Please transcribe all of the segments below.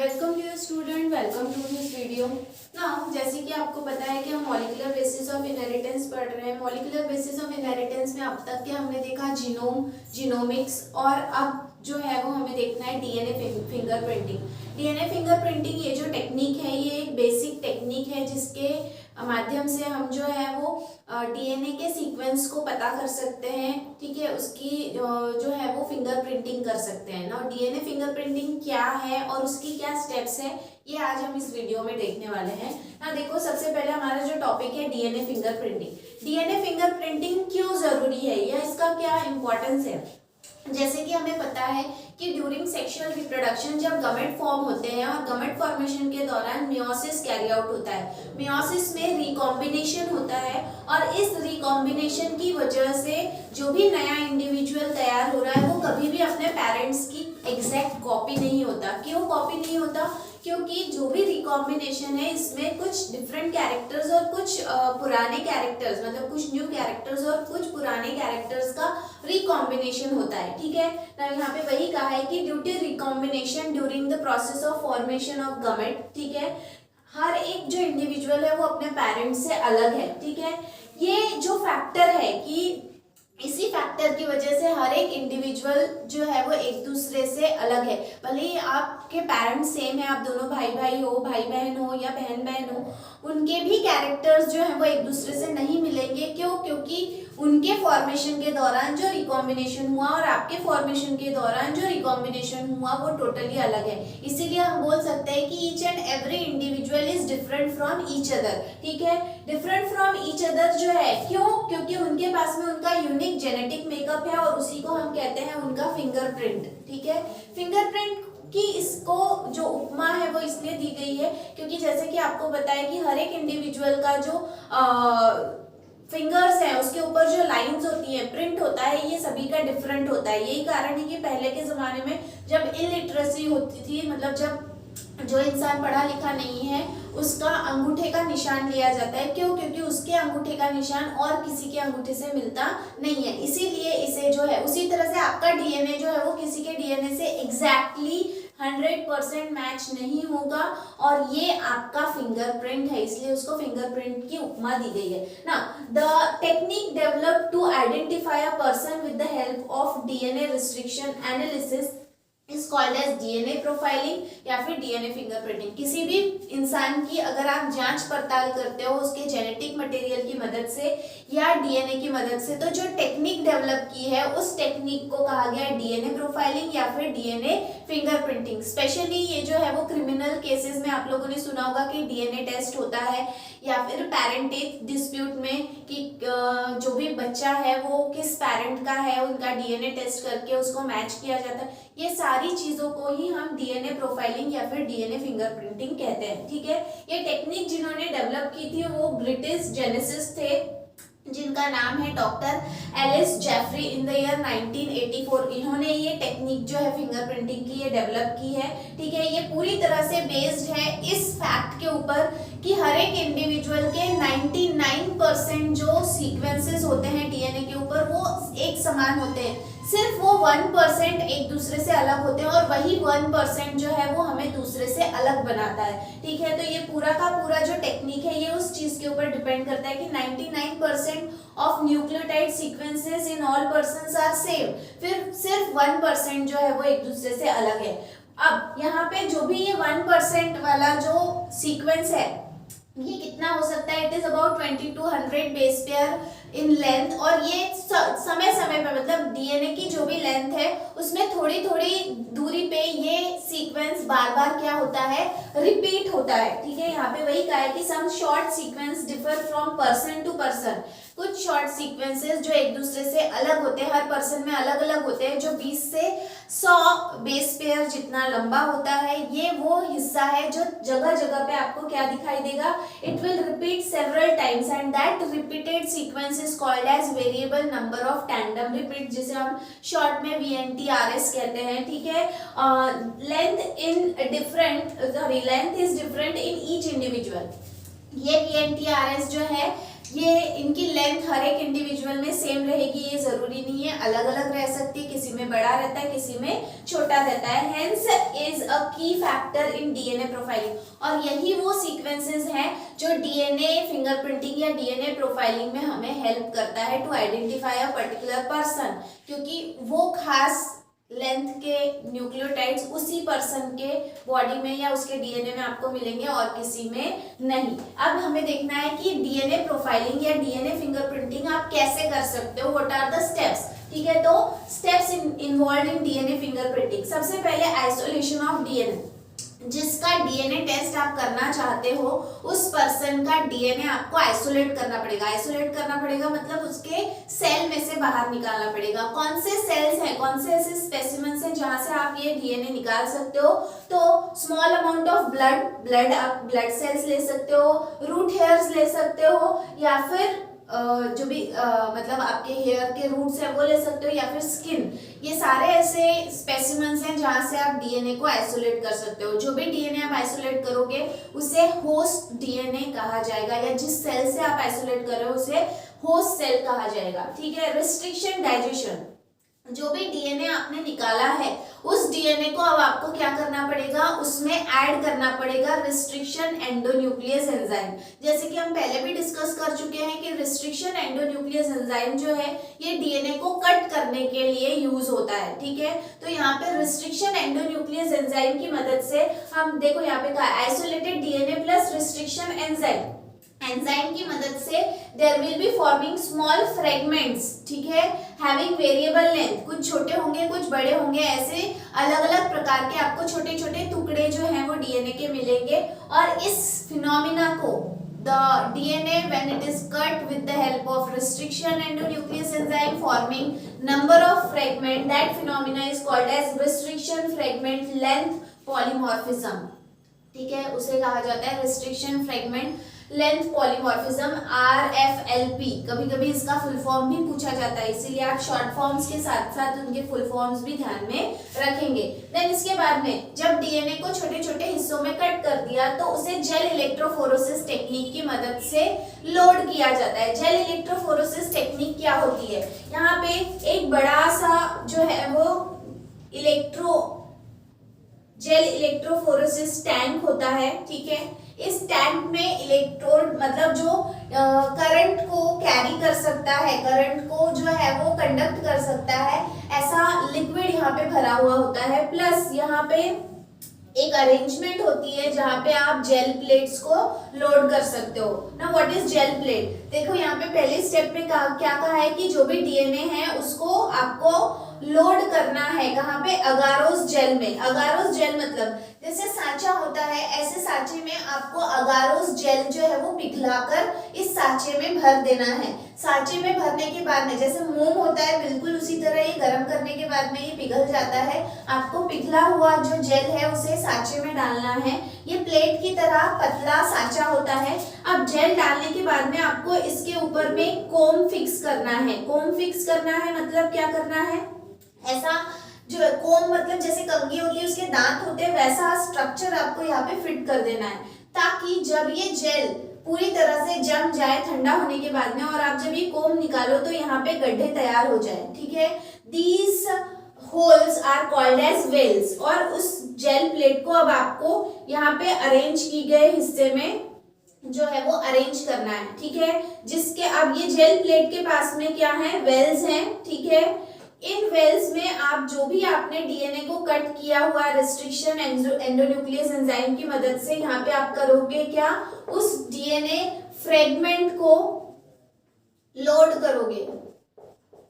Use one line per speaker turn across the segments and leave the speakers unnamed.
Welcome dear student, welcome to this video. Now जैसे कि आपको पता है कि हम मॉलिक्यूलर बेसिस ऑफ इनहेरिटेंस पढ़ रहे हैं। मॉलिक्यूलर बेसिस ऑफ इनहेरिटेंस में अब तक के हमने देखा जीनोम, जीनोमिक्स और अब जो है वो हमें देखना है डीएनए फिंगरप्रिंटिंग। डीएनए फिंगरप्रिंटिंग ये जो टेक्निक है ये एक बेसिक टेक्निक है जिसके माध्यम से हम जो है वो डीएनए के सीक्वेंस को पता कर सकते हैं। ठीक है, उसकी जो है वो फिंगरप्रिंटिंग कर सकते हैं ना। डीएनए फिंगरप्रिंटिंग क्या है और उसकी क्या स्टेप्स है ये आज हम इस वीडियो में देखने वाले हैं ना। देखो, सबसे पहले हमारा जो टॉपिक है डीएनए फिंगरप्रिंटिंग। डीएनए फिंगरप्रिंटिंग क्यों जरूरी है या इसका क्या इंपॉर्टेंस है। जैसे कि हमें पता है कि ड्यूरिंग सेक्सुअल रिप्रोडक्शन जब गमेट फॉर्म होते हैं और गमेट फॉर्मेशन के दौरान मियोसिस कैरी आउट होता है। मियोसिस में रिकॉम्बिनेशन होता है और इस रिकॉम्बिनेशन की वजह से जो भी नया इंडिविजुअल तैयार हो रहा है वो कभी भी अपने पेरेंट्स की एग्जैक्ट कॉपी नहीं होता। क्यों कॉपी नहीं होता? क्योंकि जो भी रिकॉम्बिनेशन है इसमें कुछ डिफरेंट कैरेक्टर्स और कुछ पुराने कैरेक्टर्स, मतलब कुछ न्यू कैरेक्टर्स और कुछ पुराने कैरेक्टर्स का रिकॉम्बिनेशन होता है। ठीक है, तो यहाँ पे वही कहा है कि due to recombination during the process of formation of gamete, ठीक है, हर एक जो इंडिविजुअल है वो अपने पेरेंट्स से अलग है। ठीक है, ये जो फैक्टर है कि इसी फैक्टर की वजह से हर एक इंडिविजुअल जो है वो एक दूसरे से अलग है। भले ही आपके पेरेंट्स सेम है, आप दोनों भाई भाई हो, भाई बहन हो या बहन बहन हो, उनके भी कैरेक्टर्स जो है वो एक दूसरे से नहीं मिलेंगे। क्यों? क्योंकि उनके फॉर्मेशन के दौरान जो रिकॉम्बिनेशन हुआ और आपके फॉर्मेशन के दौरान जो रिकॉम्बिनेशन हुआ वो टोटली अलग है। इसीलिए हम बोल सकते हैं कि each and every individual is different from each other. ठीक है, डिफरेंट फ्रॉम ईच अदर जो है, क्यों? क्योंकि उनके पास में उनका यूनिक जेनेटिक मेकअप है और उसी को हम कहते हैं उनका फिंगरप्रिंट। ठीक है, फिंगरप्रिंट कि इसको जो उपमा है वो इसलिए दी गई है क्योंकि जैसे कि आपको पता है कि हर एक इंडिविजुअल का जो फिंगर्स है उसके ऊपर जो लाइंस होती है, प्रिंट होता है, ये सभी का डिफरेंट होता है। यही कारण है कि पहले के जमाने में जब इलिटरेसी होती थी, मतलब जब जो इंसान पढ़ा लिखा नहीं है उसका अंगूठे का निशान लिया जाता है। क्यों? क्योंकि उसके अंगूठे का निशान और किसी के अंगूठे से मिलता नहीं है, इसीलिए इसे जो है, उसी तरह से आपका डीएनए जो है वो किसी के डीएनए से एग्जैक्टली 100% मैच नहीं होगा और ये आपका फिंगरप्रिंट है, इसलिए उसको फिंगरप्रिंट की उपमा दी गई है ना। The technique developed to identify a person with the help of DNA restriction analysis is called as DNA profiling या फिर डीएनए फिंगरप्रिंटिंग। किसी भी इंसान की अगर आप जांच पड़ताल करते हो उसके जेनेटिक मटेरियल की मदद से या डीएनए की मदद से, तो जो टेक्निक डेवलप की है उस टेक्निक को कहा गया है डीएनए प्रोफाइलिंग या फिर डीएनए फिंगरप्रिंटिंग। स्पेशली ये जो है वो क्रिमिनल केसेस में आप लोगों ने सुना होगा कि डीएनए टेस्ट होता है, या फिर पेरेंटेज डिस्प्यूट में कि जो भी बच्चा है वो किस पेरेंट का है उनका डीएनए टेस्ट करके उसको मैच किया जाता है। ये सारी चीजों को ही हम डीएनए प्रोफाइलिंग या फिर डीएनए फिंगरप्रिंटिंग कहते हैं। ठीक है, ये टेक्निक जिन्होंने डेवलप की थी वो ब्रिटिश जेनेसिस्ट थे जिनका नाम है doctor Alec Jeffrey in the year 1984। इन्होंने ये टेक्निक जो है फिंगरप्रिंटिंग की ये डेवलप की है। ठीक है, ये पूरी तरह से बेस्ड है इस फैक्ट के ऊपर कि हर एक इंडिविजुअल के 99% जो सीक्वेंसेस होते हैं डीएनए के ऊपर वो एक समान होते हैं, सिर्फ वो 1% एक दूसरे से अलग होते हैं और वही 1% जो है वो हमें दूसरे से अलग बनाता है। ठीक है, तो ये पूरा का पूरा जो टेक्निक है ये उस चीज के ऊपर डिपेंड करता है कि 99% of nucleotide sequences in all persons are same, फिर सिर्फ 1% जो है वो एक दूसरे से अलग है। अब यहाँ पे जो भी ये 1% वाला जो सीक्वेंस है ये कितना हो सकता है? It is about 2200 base pair in length और ये समय समय पे, मतलब डीएनए की जो भी लेंथ है उसमें थोड़ी थोड़ी दूरी पे ये सीक्वेंस बार बार क्या होता है? रिपीट होता है। ठीक है, यहाँ पे वही कहा है कि some short sequence differ from person to person. कुछ शॉर्ट सीक्वेंसेस जो एक दूसरे से अलग होते हैं, हर पर्सन में अलग अलग होते हैं, जो 20 से 100 बेस पेयर जितना लंबा होता है, ये वो हिस्सा है जो जगह जगह पे आपको क्या दिखाई देगा? It will repeat several times and that repeated sequence is called as variable number of tandem repeat, जिसे हम शॉर्ट में VNTRS कहते हैं। ठीक है, length is different in each individual. ये VNTRS जो है ये इनकी लेंथ हर एक इंडिविजुअल में सेम रहेगी, ये जरूरी नहीं है, अलग अलग रह सकती है, किसी में बड़ा रहता है, किसी में छोटा रहता है। हेंस इज अ की फैक्टर इन डीएनए प्रोफाइलिंग, और यही वो सीक्वेंसेस हैं जो डीएनए फिंगरप्रिंटिंग या डीएनए प्रोफाइलिंग में हमें हेल्प करता है to identify a particular person, क्योंकि वो खास लेंथ के न्यूक्लियोटाइड्स उसी पर्सन के बॉडी में या उसके डीएनए में आपको मिलेंगे और किसी में नहीं। अब हमें देखना है कि डीएनए प्रोफाइलिंग या डीएनए फिंगरप्रिंटिंग आप कैसे कर सकते हो, व्हाट आर द स्टेप्स। ठीक है, तो steps involve in DNA fingerprinting. सबसे पहले आइसोलेशन ऑफ डीएनए, जिसका डीएनए टेस्ट आप करना चाहते हो उस पर्सन का डीएनए आपको आइसोलेट करना पड़ेगा। आइसोलेट करना पड़ेगा मतलब उसके सेल में से बाहर निकालना पड़ेगा। कौन से सेल्स हैं, कौन से ऐसे स्पेसिमेंस हैं जहां से आप ये डीएनए निकाल सकते हो, तो स्मॉल अमाउंट ऑफ ब्लड आप ब्लड सेल्स ले सकते हो, रूट हेयर्स ले सकते हो, या फिर जो भी मतलब आपके हेयर के रूट्स है वो ले सकते हो, या फिर स्किन। ये सारे ऐसे स्पेसिमेंस हैं जहां से आप डीएनए को आइसोलेट कर सकते हो। जो भी डीएनए आप आइसोलेट करोगे उसे होस्ट डीएनए कहा जाएगा, या जिस सेल से आप आइसोलेट कर रहे हो उसे होस्ट सेल कहा जाएगा। ठीक है, रिस्ट्रिक्शन डाइजेशन, जो भी डीएनए आपने निकाला है उस डीएनए को अब आपको क्या करना पड़ेगा, उसमें ऐड करना पड़ेगा रिस्ट्रिक्शन एंडोन्यूक्लियस एंजाइम। जैसे कि हम पहले भी डिस्कस कर चुके हैं कि रिस्ट्रिक्शन एंडोन्यूक्लियस एंजाइम जो है ये डीएनए को कट करने के लिए यूज होता है। ठीक है, तो यहाँ पे रिस्ट्रिक्शन एंडोन्यूक्लियस एंजाइम की मदद से हम देखो यहाँ पे कहा isolated DNA plus restriction enzyme, enzyme की मदद से there will be forming small fragments. ठीक है, हैविंग वेरिएबल लेंथ, कुछ छोटे होंगे कुछ बड़े होंगे, ऐसे अलग अलग प्रकार के आपको छोटे छोटे टुकड़े जो हैं वो डीएनए के मिलेंगे। और इस फिनोमिना को the DNA when it is cut with the help of restriction endonuclease enzyme forming number of fragment, that phenomena is called as restriction fragment length polymorphism। ठीक है, उसे कहा जाता है restriction fragment length polymorphism, RFLP। कभी कभी इसका full form भी पूछा जाता है, इसीलिए आप शॉर्ट फॉर्म्स के साथ साथ उनके फुल फॉर्म्स भी ध्यान में रखेंगे। देन इसके बाद में जब डीएनए को छोटे छोटे हिस्सों में कट कर दिया तो उसे जेल इलेक्ट्रोफोरेसिस टेक्निक की मदद से लोड किया जाता है। जेल इलेक्ट्रोफोरेसिस टेक्निक क्या होती है, यहाँ पे एक बड़ा सा जो है वो जेल इलेक्ट्रोफोरेसिस टैंक होता है। ठीक है, इस टैंक में इलेक्ट्रोड मतलब जो करंट को कैरी कर सकता है, करंट को जो है वो कंडक्ट कर सकता है, ऐसा लिक्विड यहाँ पे भरा हुआ होता है। प्लस यहाँ पे एक अरेंजमेंट होती है जहाँ पे आप जेल प्लेट्स को लोड कर सकते हो ना। व्हाट इज जेल प्लेट, देखो यहाँ पे पहले स्टेप में क्या कहा है कि जो भी डीएनए है उसको आपको लोड करना है, कहाँ पे, अगारोस जेल में। अगारोस जेल मतलब जैसे सांचा होता है, ऐसे सांचे में आपको अगारोस जेल जो है वो पिघलाकर इस सांचे में भर देना है। सांचे में भरने के बाद में जैसे मोम होता है बिल्कुल उसी तरह ये गर्म करने के बाद में ये पिघल जाता है। आपको पिघला हुआ जो जेल है उसे सांचे में डालना है। ये प्लेट की तरह पतला सांचा होता है। अब जेल डालने के बाद में आपको इसके ऊपर में कोम फिक्स करना है। कोम फिक्स करना है मतलब क्या करना है, ऐसा जो कोम मतलब जैसे कंघी होती है उसके दांत होते हैं वैसा स्ट्रक्चर आपको यहाँ पे फिट कर देना है, ताकि जब ये जेल पूरी तरह से जम जाए ठंडा होने के बाद में और आप जब ये कोम निकालो तो यहाँ पे गड्ढे तैयार हो जाए। ठीक है, these holes are called as wells. और उस जेल प्लेट को अब आपको यहाँ पे अरेंज की गए हिस्से में जो है वो अरेंज करना है। ठीक है, जिसके अब ये जेल प्लेट के पास में क्या है, वेल्स हैं। ठीक है, इन वेल्स में आप जो भी आपने डीएनए को कट किया हुआ रिस्ट्रिक्शन एंडोन्यूक्लियस एंजाइम की मदद से यहाँ पे आप करोगे क्या, उस डीएनए फ्रेगमेंट को लोड करोगे।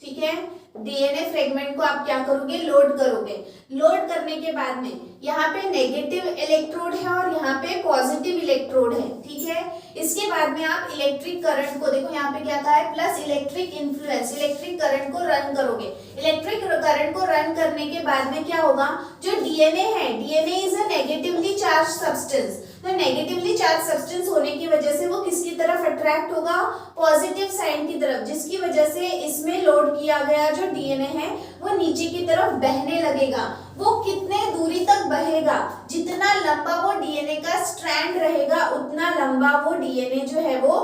ठीक है, डीएनए फ्रेगमेंट को आप क्या करोगे, लोड करोगे। लोड करने के बाद में यहाँ पे नेगेटिव इलेक्ट्रोड है और यहाँ पे पॉजिटिव इलेक्ट्रोड है। ठीक है, इसके बाद में आप इलेक्ट्रिक करंट को, देखो यहाँ पे क्या कहा है, plus electric influence, electric current को रन करोगे। इलेक्ट्रिक करंट को रन करने के बाद में क्या होगा, जो डीएनए है, DNA is a negatively charge substance. तो नेगेटिवली चार्ज सब्सटेंस होने की वजह से वो किसकी तरफ अट्रैक्ट होगा, पॉजिटिव साइन की तरफ, जिसकी वजह से इसमें लोड किया गया जो डीएनए है वो नीचे की तरफ बहने लगेगा। वो कितने दूरी तक बहेगा, जितना लंबा वो डीएनए का स्ट्रैंड रहेगा उतना लंबा वो डीएनए जो है वो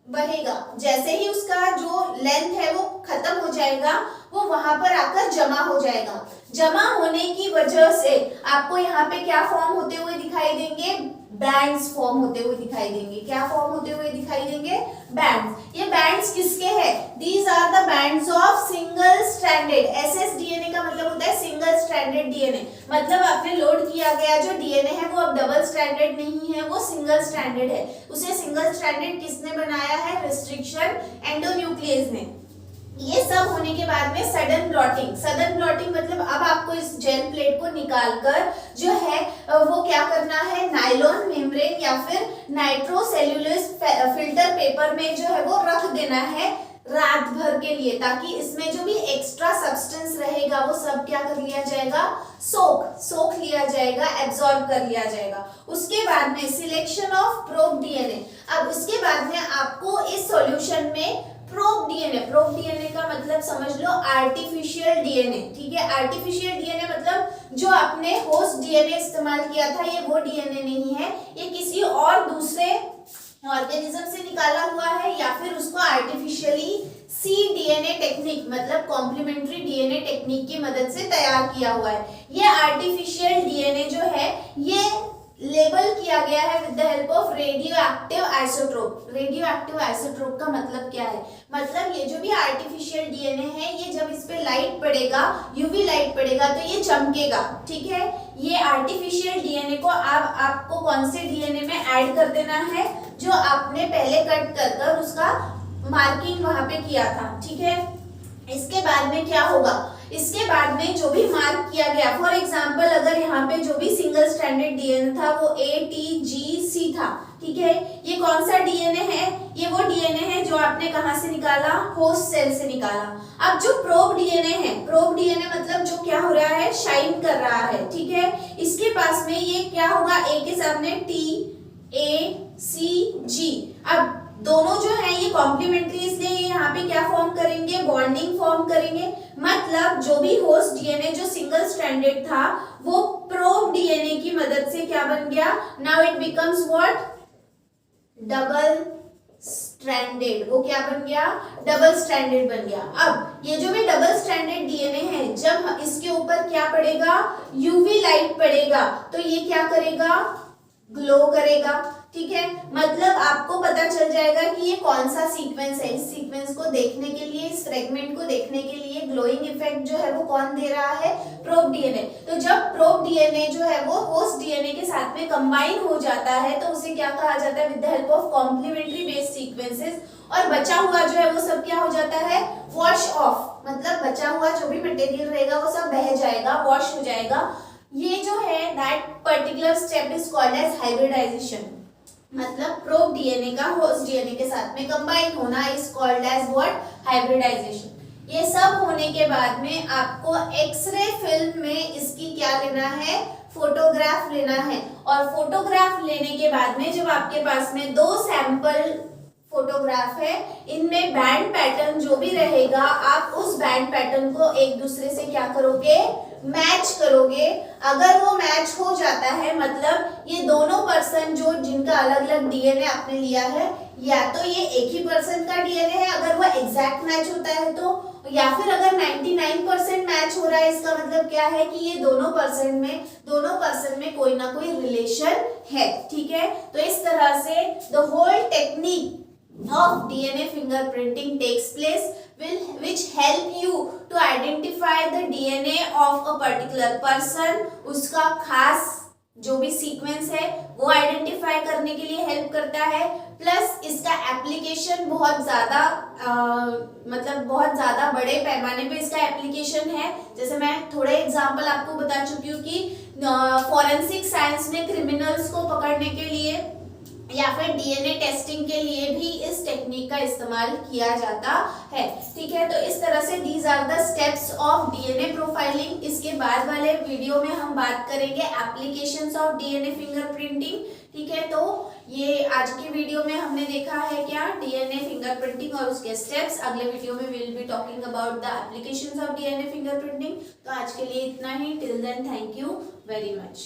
बहेगा। जैसे ही उसका जो लेंथ है वो खत्म हो जाएगा, वो वहां पर आकर जमा हो जाएगा। जमा होने की वजह से आपको यहाँ पे क्या फॉर्म होते हुए दिखाई देंगे, बैंड्स फॉर्म होते हुए दिखाई देंगे। क्या फॉर्म होते हुए दिखाई देंगे, बैंड्स। ये बैंड्स किसके हैं, these are the bands of single stranded. SsDNA का मतलब होता है सिंगल स्ट्रैंडेड डीएनए, मतलब आपने लोड किया गया जो डीएनए है वो अब डबल स्ट्रैंडेड नहीं है, वो सिंगल स्ट्रैंडेड है। उसे सिंगल स्ट्रैंडेड किसने बनाया है, रिस्ट्रिक्शन एंडोन्यूक्लियस ने। ये सब होने के बाद में सडन ब्लॉटिंग। सडन ब्लॉटिंग मतलब अब आपको इस जेल प्लेट को निकालकर जो है वो क्या करना है, नायलॉन मेम्ब्रेन या फिर नाइट्रोसेल्युलोज फिल्टर पेपर में जो है वो रख देना है रात भर के लिए, ताकि इसमें जो भी एक्स्ट्रा सब्सटेंस रहेगा वो सब क्या कर लिया जाएगा, सोख लिया जाएगा, एब्जॉर्ब कर लिया जाएगा। उसके बाद में सिलेक्शन ऑफ प्रोब डीएनए। अब उसके बाद में आपको इस सॉल्यूशन में प्रोब डीएनए का मतलब समझ लो आर्टिफिशियल डीएनए, ठीक है। आर्टिफिशियल डीएनए मतलब जो आपने होस्ट डीएनए इस्तेमाल किया था ये वो डीएनए नहीं है, ये किसी और दूसरे ऑर्गेनिज्म से निकाला हुआ है, या फिर उसको आर्टिफिशियली cDNA टेक्निक मतलब कॉम्प्लीमेंट्री डीएनए टेक्निक की मदद से तैयार किया हुआ है। ये आर्टिफिशियल डीएनए जो है ये लेबल किया गया है with the help of radio active isotope. Radio active isotope का मतलब क्या है, मतलब ये जो भी आर्टिफिशियल डीएनए है ये जब इस पे लाइट पड़ेगा, यूवी लाइट पड़ेगा तो ये चमकेगा, ठीक है। ये आर्टिफिशियल डीएनए को आपको कौन से डीएनए में ऐड कर देना है, जो आपने पहले कट कर उसका मार्किंग वहां पे किया था, ठीक है। इसके बाद में क्या होगा, इसके बाद में जो भी मार्क किया गया, फॉर एग्जांपल अगर यहाँ पे जो भी सिंगल स्ट्रैंडेड डीएनए था वो ATGC था, ठीक है। ये कौन सा डीएनए है, ये वो डीएनए है जो आपने कहां से निकाला, होस्ट सेल से निकाला। अब जो प्रोब डीएनए है, प्रोब डीएनए मतलब जो क्या हो रहा है, शाइन कर रहा है, ठीक है। इसके पास में ये क्या होगा, ए के सामने TACG। अब दोनों जो है ये कॉम्प्लीमेंट्री, इसलिए ये यहाँ पे क्या फॉर्म करेंगे, बॉन्डिंग फॉर्म करेंगे। मतलब जो भी होस्ट डीएनए जो सिंगल स्ट्रैंडेड था वो प्रोब डीएनए की मदद से क्या बन गया, now it becomes what, double stranded. वो क्या बन गया, डबल स्ट्रैंडेड बन गया। अब ये जो भी डबल स्ट्रैंडेड डीएनए है, जब इसके ऊपर क्या पड़ेगा, यूवी लाइट पड़ेगा तो ये क्या करेगा, ग्लो करेगा, ठीक है। मतलब आपको पता चल जाएगा कि ये कौन सा सीक्वेंस है। इस सीक्वेंस को देखने के लिए, इस फ्रेगमेंट को देखने के लिए ग्लोइंग इफेक्ट जो है वो कौन दे रहा है, प्रोब डीएनए। तो जब प्रोब डीएनए जो है वो होस्ट डीएनए के साथ में कंबाइन हो जाता है तो उसे क्या कहा जाता है, with the help of complementary based sequences. और बचा हुआ जो है वो सब क्या हो जाता है, वॉश ऑफ, मतलब बचा हुआ जो भी मटेरियल रहेगा वो सब बह जाएगा, वॉश हो जाएगा। ये जो है that particular step is called as hybridization. मतलब प्रोब डीएनए का होस्ट डीएनए के साथ में कंबाइन होना is called as what, hybridization. ये सब होने के बाद में आपको एक्सरे फिल्म में इसकी क्या लेना है, फोटोग्राफ लेना है। और फोटोग्राफ लेने के बाद में जब आपके पास में 2 सैंपल फोटोग्राफ है, इनमें बैंड पैटर्न जो भी रहेगा आप उस बैंड पैटर्न को एक दूसरे से क्या करोगे, मैच करोगे। अगर वो मैच हो जाता है मतलब ये दोनों पर्सन जो जिनका अलग अलग डीएनए आपने लिया है, या तो ये एक ही पर्सन का डीएनए है अगर वो एग्जैक्ट मैच होता है तो, या फिर अगर 99% मैच हो रहा है, इसका मतलब क्या है कि ये दोनों पर्सन में कोई ना कोई रिलेशन है, ठीक है। तो इस तरह से the whole technique of DNA fingerprinting takes place which help you to identify the DNA of a particular person। उसका खास जो भी सीक्वेंस है वो आइडेंटिफाई करने के लिए हेल्प करता है। प्लस इसका एप्लीकेशन बहुत ज़्यादा मतलब बहुत ज़्यादा बड़े पैमाने पे इसका एप्लीकेशन है। जैसे मैं थोड़े एग्जांपल आपको बता चुकी हूँ कि फॉरेंसिक साइंस में क्रिमिनल्स को पकड़ने के लिए या फिर डीएनए टेस्टिंग के लिए भी इस टेक्निक का इस्तेमाल किया जाता है, ठीक है। तो इस तरह से these are the steps of DNA profiling. इसके बाद वाले वीडियो में हम बात करेंगे एप्लीकेशंस ऑफ डीएनए फिंगरप्रिंटिंग, ठीक है। तो ये आज की वीडियो में हमने देखा है क्या, डीएनए फिंगरप्रिंटिंग और उसके स्टेप्स। अगले वीडियो में will be talking about the applications of DNA fingerprinting. तो आज के लिए इतना ही। Till then thank you very much.